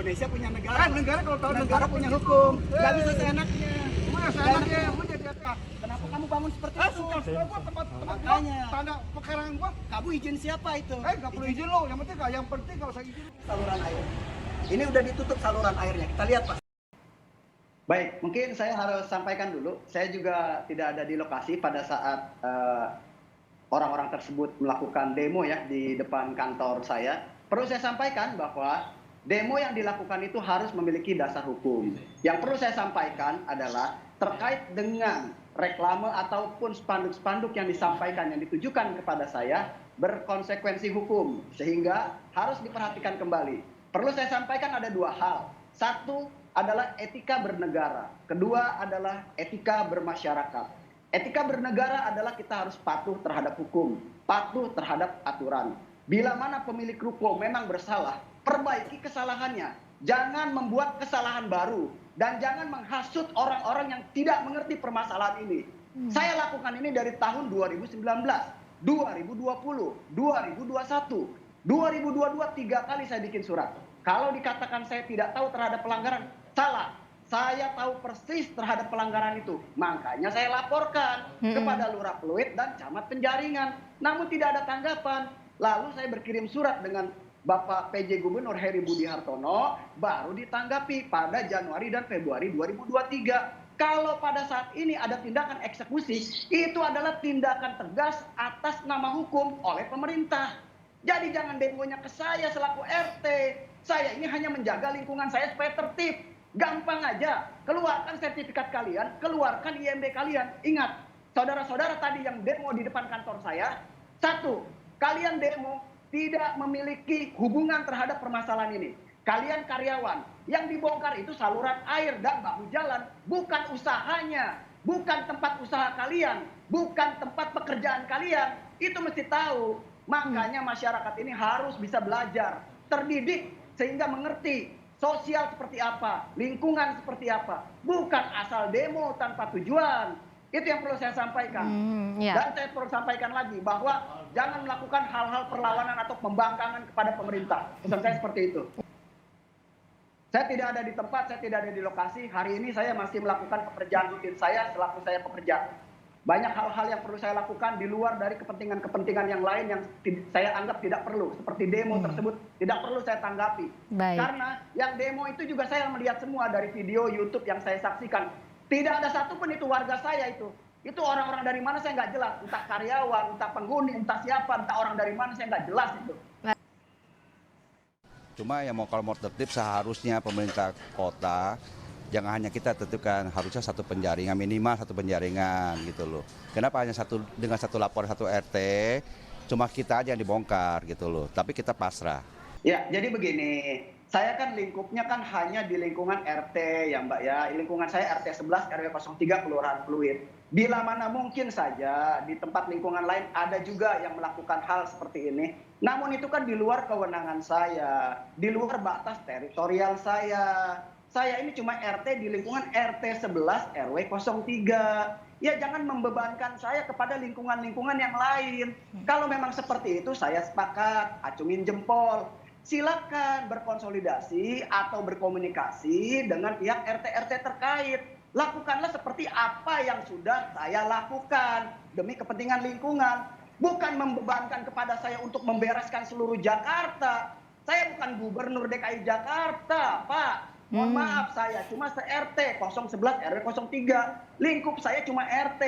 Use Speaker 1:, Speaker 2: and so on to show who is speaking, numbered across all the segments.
Speaker 1: Indonesia punya negara.
Speaker 2: Negara kalau tahu
Speaker 1: Negara punya hukum. Gak bisa seenaknya.
Speaker 2: Seenaknya, udah dia.
Speaker 1: Kenapa kamu bangun seperti itu?
Speaker 2: Suka gua tempat
Speaker 1: Makanya.
Speaker 2: tanda pekarangan gua.
Speaker 1: Kamu izin siapa itu?
Speaker 2: Gak perlu izin lo, yang penting gak usah izin.
Speaker 1: Saluran air. Ini udah ditutup saluran airnya. Kita lihat, Pak. Baik, mungkin saya harus sampaikan dulu. Saya juga tidak ada di lokasi pada saat orang-orang tersebut melakukan demo ya di depan kantor saya. Perlu saya sampaikan bahwa demo yang dilakukan itu harus memiliki dasar hukum. Yang perlu saya sampaikan adalah terkait dengan reklame ataupun spanduk-spanduk yang disampaikan, yang ditujukan kepada saya, berkonsekuensi hukum. Sehingga harus diperhatikan kembali. Perlu saya sampaikan ada dua hal. Satu adalah etika bernegara. Kedua adalah etika bermasyarakat. Etika bernegara adalah kita harus patuh terhadap hukum, patuh terhadap aturan. Bila mana pemilik ruko memang bersalah, perbaiki kesalahannya. Jangan membuat kesalahan baru dan jangan menghasut orang-orang yang tidak mengerti permasalahan ini. Saya lakukan ini dari tahun 2019, 2020, 2021, 2022 3 kali saya bikin surat. Kalau dikatakan saya tidak tahu terhadap pelanggaran, salah. Saya tahu persis terhadap pelanggaran itu. Makanya saya laporkan kepada Lurah Pluit dan Camat Penjaringan. Namun tidak ada tanggapan. Lalu saya berkirim surat dengan Bapak PJ Gubernur Heri Budi Hartono, baru ditanggapi pada Januari dan Februari 2023. Kalau pada saat ini ada tindakan eksekusi, itu adalah tindakan tegas atas nama hukum oleh pemerintah. Jadi jangan demonya ke saya selaku RT. Saya ini hanya menjaga lingkungan saya supaya tertib. Gampang aja, keluarkan sertifikat kalian, keluarkan IMB kalian. Ingat, saudara-saudara tadi yang demo di depan kantor saya, satu, kalian demo tidak memiliki hubungan terhadap permasalahan ini. Kalian karyawan, yang dibongkar itu saluran air dan bahu jalan, bukan usahanya, bukan tempat usaha kalian, bukan tempat pekerjaan kalian. Itu mesti tahu. Makanya masyarakat ini harus bisa belajar, terdidik sehingga mengerti sosial seperti apa, lingkungan seperti apa. Bukan asal demo tanpa tujuan. Itu yang perlu saya sampaikan. Dan saya perlu sampaikan lagi bahwa jangan melakukan hal-hal perlawanan atau pembangkangan kepada pemerintah. Pesan saya seperti itu. Saya tidak ada di tempat, saya tidak ada di lokasi. Hari ini saya masih melakukan pekerjaan rutin saya selaku saya pekerja. Banyak hal-hal yang perlu saya lakukan di luar dari kepentingan-kepentingan yang lain yang saya anggap tidak perlu. Seperti demo tersebut tidak perlu saya tanggapi. Karena yang demo itu juga saya melihat semua dari video YouTube yang saya saksikan. Tidak ada satupun itu warga saya itu. Itu orang-orang dari mana saya nggak jelas. Entah karyawan, entah penghuni, entah siapa, entah orang dari mana saya nggak jelas itu.
Speaker 3: Cuma yang kalau mau tertib seharusnya pemerintah kota jangan hanya kita tentukan, harusnya satu penjaringan, minimal satu penjaringan gitu loh. Kenapa hanya dengan satu laporan satu RT, cuma kita aja yang dibongkar gitu loh, tapi kita pasrah.
Speaker 1: Ya, jadi begini, saya kan lingkupnya kan hanya di lingkungan RT ya Mbak ya, lingkungan saya RT 11 RW 03 Kelurahan Pluit. Bila mana mungkin saja di tempat lingkungan lain ada juga yang melakukan hal seperti ini, namun itu kan di luar kewenangan saya, di luar batas teritorial saya. Saya ini cuma RT di lingkungan RT 11 RW 03. Ya jangan membebankan saya kepada lingkungan-lingkungan yang lain. Kalau memang seperti itu saya sepakat, acungin jempol. Silakan berkonsolidasi atau berkomunikasi dengan pihak RT-RT terkait. Lakukanlah seperti apa yang sudah saya lakukan demi kepentingan lingkungan. Bukan membebankan kepada saya untuk membereskan seluruh Jakarta. Saya bukan gubernur DKI Jakarta, Pak. Mohon maaf, saya cuma se-RT 011 RW 03. Lingkup saya cuma RT.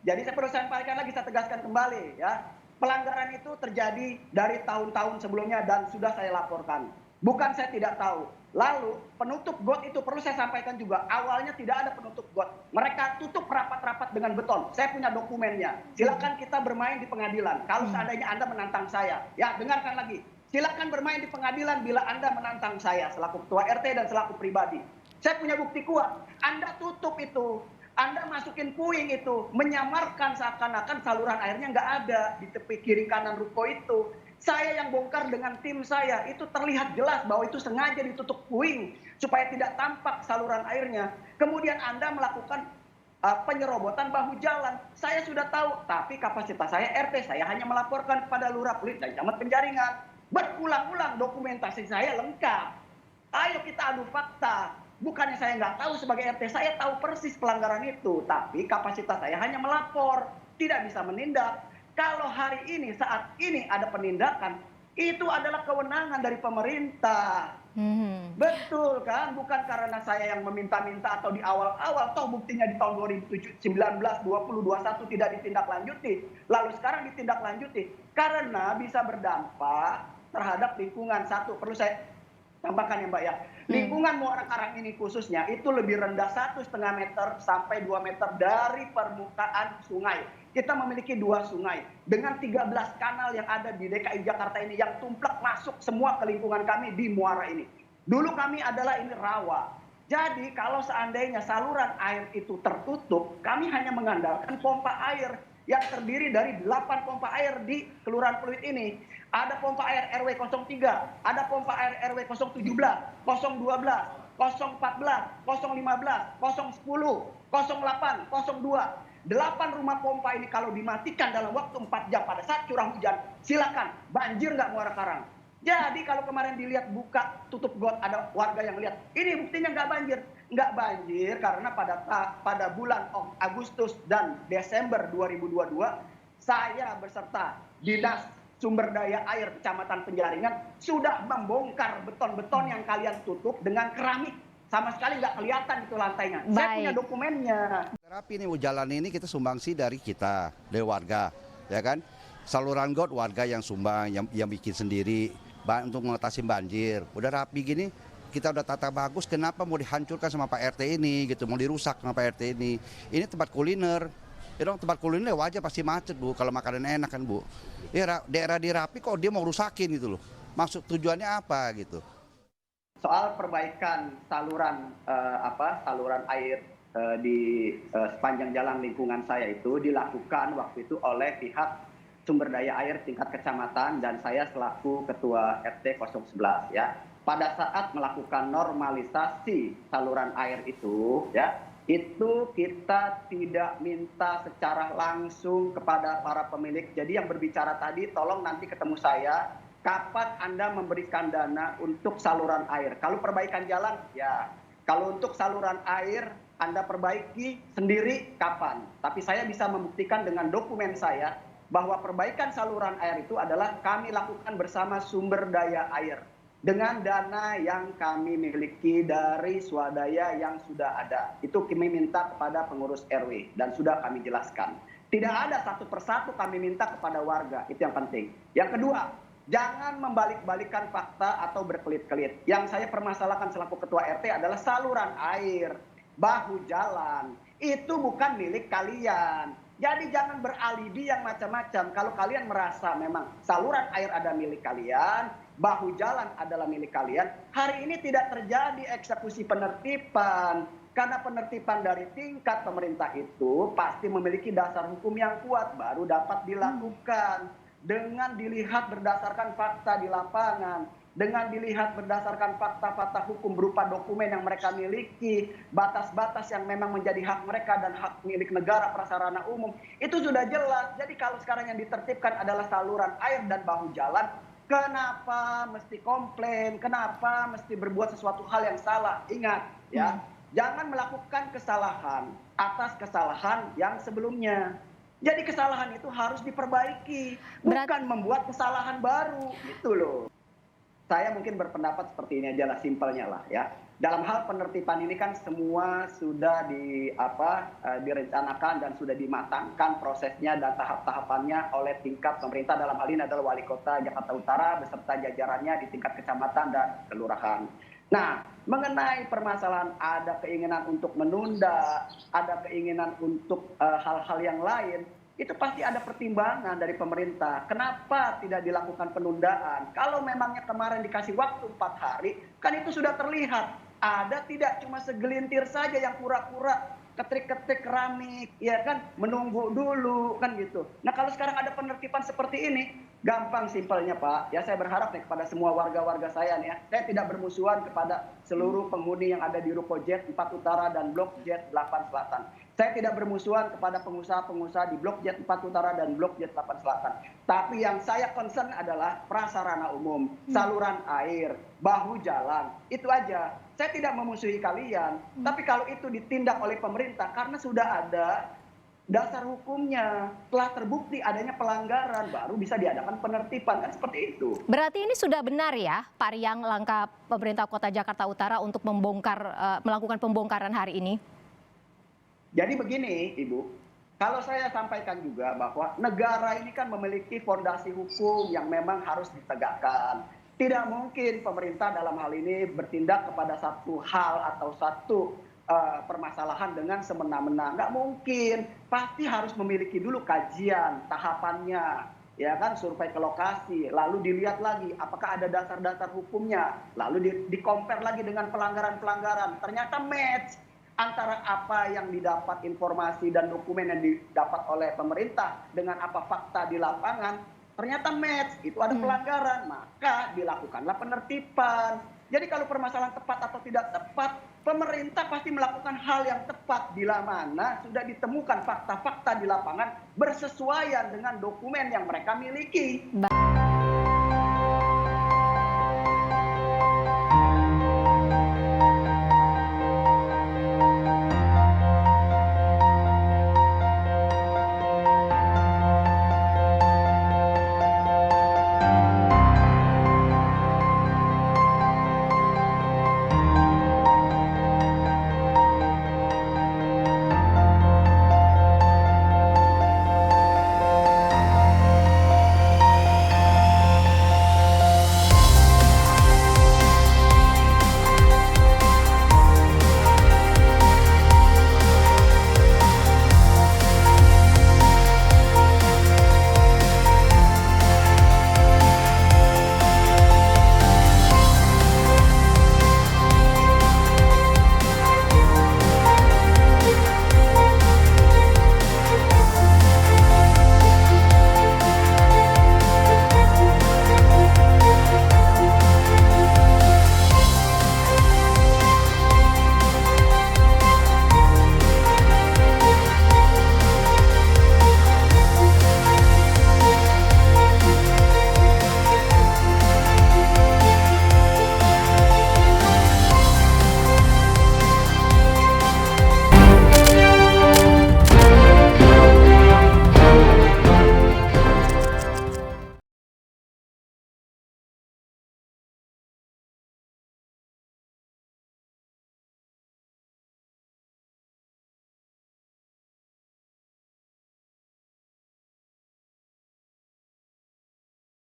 Speaker 1: Jadi saya perlu sampaikan lagi, saya tegaskan kembali ya. Pelanggaran itu terjadi dari tahun-tahun sebelumnya dan sudah saya laporkan. Bukan saya tidak tahu. Lalu penutup got itu perlu saya sampaikan juga. Awalnya tidak ada penutup got. Mereka tutup rapat-rapat dengan beton. Saya punya dokumennya. Silakan kita bermain di pengadilan. Kalau seandainya Anda menantang saya. Ya, dengarkan lagi. Silakan bermain di pengadilan bila Anda menantang saya selaku ketua RT dan selaku pribadi. Saya punya bukti kuat. Anda tutup itu. Anda masukin puing itu. Menyamarkan seakan-akan saluran airnya nggak ada di tepi kiri kanan ruko itu. Saya yang bongkar dengan tim saya. Itu terlihat jelas bahwa itu sengaja ditutup puing. Supaya tidak tampak saluran airnya. Kemudian Anda melakukan penyerobotan bahu jalan. Saya sudah tahu. Tapi kapasitas saya RT. Saya hanya melaporkan kepada Lurah Pluit dan Camat Penjaringan. Berulang-ulang dokumentasi saya lengkap. Ayo kita adu fakta. Bukannya saya nggak tahu sebagai RT, saya tahu persis pelanggaran itu. Tapi kapasitas saya hanya melapor, tidak bisa menindak. Kalau hari ini, saat ini ada penindakan, itu adalah kewenangan dari pemerintah. Betul kan? Bukan karena saya yang meminta-minta atau di awal-awal, toh buktinya di tahun 2019, 20, 21 tidak ditindaklanjuti. Lalu sekarang ditindaklanjuti. Karena bisa berdampak terhadap lingkungan. Satu, perlu saya tambahkan ya Mbak ya. Lingkungan Muara Karang ini khususnya itu lebih rendah 1,5 meter sampai 2 meter dari permukaan sungai. Kita memiliki 2 sungai dengan 13 kanal yang ada di DKI Jakarta ini yang tumplek masuk semua ke lingkungan kami di muara ini. Dulu kami adalah ini rawa. Jadi kalau seandainya saluran air itu tertutup, kami hanya mengandalkan pompa air yang terdiri dari 8 pompa air di Kelurahan Pluit ini. Ada pompa air RW 03, ada pompa air RW 017, 012, 014, 015, 010, 08, 02. 8 rumah pompa ini kalau dimatikan dalam waktu 4 jam pada saat curah hujan, silakan, banjir nggak Muara Karang? Jadi kalau kemarin dilihat buka tutup got, ada warga yang lihat, ini buktinya nggak banjir. Nggak banjir karena pada bulan Agustus dan Desember 2022, saya beserta Dinas Sumber Daya Air Kecamatan Penjaringan sudah membongkar beton-beton yang kalian tutup dengan keramik. Sama sekali nggak kelihatan itu lantainya. Saya punya dokumennya.
Speaker 3: Terapi ini jalan ini kita sumbangsi dari kita, dari warga, ya kan? Saluran got warga yang sumbang, yang bikin sendiri untuk mengatasi banjir. Udah rapi gini, kita udah tata bagus, kenapa mau dihancurkan sama Pak RT ini gitu, mau dirusak sama Pak RT ini. Ini tempat kuliner. Ya dong, tempat kuliner wajar pasti macet Bu, kalau makanan enak kan Bu. Ya daerah dirapi kok dia mau rusakin gitu loh. Maksud tujuannya apa gitu.
Speaker 1: Soal perbaikan saluran saluran air di sepanjang jalan lingkungan saya itu dilakukan waktu itu oleh pihak sumber daya air tingkat kecamatan dan saya selaku ketua RT 011 ya. Pada saat melakukan normalisasi saluran air itu ya, itu kita tidak minta secara langsung kepada para pemilik. Jadi yang berbicara tadi tolong nanti ketemu saya, kapan Anda memberikan dana untuk saluran air. Kalau perbaikan jalan ya, kalau untuk saluran air Anda perbaiki sendiri kapan. Tapi saya bisa membuktikan dengan dokumen saya bahwa perbaikan saluran air itu adalah kami lakukan bersama sumber daya air dengan dana yang kami miliki dari swadaya yang sudah ada. Itu kami minta kepada pengurus RW dan sudah kami jelaskan. Tidak ada satu persatu kami minta kepada warga, itu yang penting. Yang kedua, jangan membalik-balikan fakta atau berkelit-kelit. Yang saya permasalahkan selaku ketua RT adalah saluran air, bahu jalan. Itu bukan milik kalian. Jadi jangan beralibi yang macam-macam. Kalau kalian merasa memang saluran air ada milik kalian, bahu jalan adalah milik kalian, hari ini tidak terjadi eksekusi penertiban. Karena penertiban dari tingkat pemerintah itu pasti memiliki dasar hukum yang kuat, baru dapat dilakukan. Dengan dilihat berdasarkan fakta di lapangan, dengan dilihat berdasarkan fakta-fakta hukum berupa dokumen yang mereka miliki, batas-batas yang memang menjadi hak mereka dan hak milik negara prasarana umum, itu sudah jelas. Jadi kalau sekarang yang ditertibkan adalah saluran air dan bahu jalan, kenapa mesti komplain, kenapa mesti berbuat sesuatu hal yang salah? Ingat ya, jangan melakukan kesalahan atas kesalahan yang sebelumnya. Jadi kesalahan itu harus diperbaiki, bukan membuat kesalahan baru, gitu loh. Saya mungkin berpendapat seperti ini aja lah, simpelnya lah ya. Dalam hal penertiban ini kan semua sudah direncanakan dan sudah dimatangkan prosesnya dan tahap-tahapannya oleh tingkat pemerintah, dalam hal ini adalah Wali Kota Jakarta Utara beserta jajarannya di tingkat kecamatan dan kelurahan. Nah, mengenai permasalahan ada keinginan untuk menunda, ada keinginan untuk hal-hal yang lain, itu pasti ada pertimbangan dari pemerintah. Kenapa tidak dilakukan penundaan? Kalau memangnya kemarin dikasih waktu 4 hari, kan itu sudah terlihat. Ada tidak cuma segelintir saja yang pura-pura ketik-ketik keramik, ya kan, menunggu dulu kan gitu. Nah kalau sekarang ada penertiban seperti ini, gampang simpelnya Pak. Ya saya berharap nih kepada semua warga-warga saya nih ya, saya tidak bermusuhan kepada seluruh penghuni yang ada di Ruko Jet 4 Utara dan Blok Jet 8 Selatan. Saya tidak bermusuhan kepada pengusaha-pengusaha di Blok Jet 4 Utara dan Blok Jet 8 Selatan. Tapi yang saya concern adalah prasarana umum, saluran air, bahu jalan, itu aja. Saya tidak memusuhi kalian, tapi kalau itu ditindak oleh pemerintah karena sudah ada dasar hukumnya, telah terbukti adanya pelanggaran, baru bisa diadakan penertiban, kan seperti itu.
Speaker 4: Berarti ini sudah benar ya, Pak Riang, langkah pemerintah Kota Jakarta Utara untuk melakukan pembongkaran hari ini?
Speaker 1: Jadi begini, Ibu, kalau saya sampaikan juga bahwa negara ini kan memiliki fondasi hukum yang memang harus ditegakkan. Tidak mungkin pemerintah dalam hal ini bertindak kepada satu hal atau satu permasalahan dengan semena-mena. Nggak mungkin, pasti harus memiliki dulu kajian, tahapannya, ya kan, survei ke lokasi, lalu dilihat lagi apakah ada dasar-dasar hukumnya, lalu di-compare lagi dengan pelanggaran-pelanggaran. Ternyata match antara apa yang didapat informasi dan dokumen yang didapat oleh pemerintah dengan apa fakta di lapangan, ternyata match, itu ada pelanggaran, maka dilakukanlah penertiban. Jadi kalau permasalahan tepat atau tidak tepat, pemerintah pasti melakukan hal yang tepat bila mana sudah ditemukan fakta-fakta di lapangan bersesuaian dengan dokumen yang mereka miliki.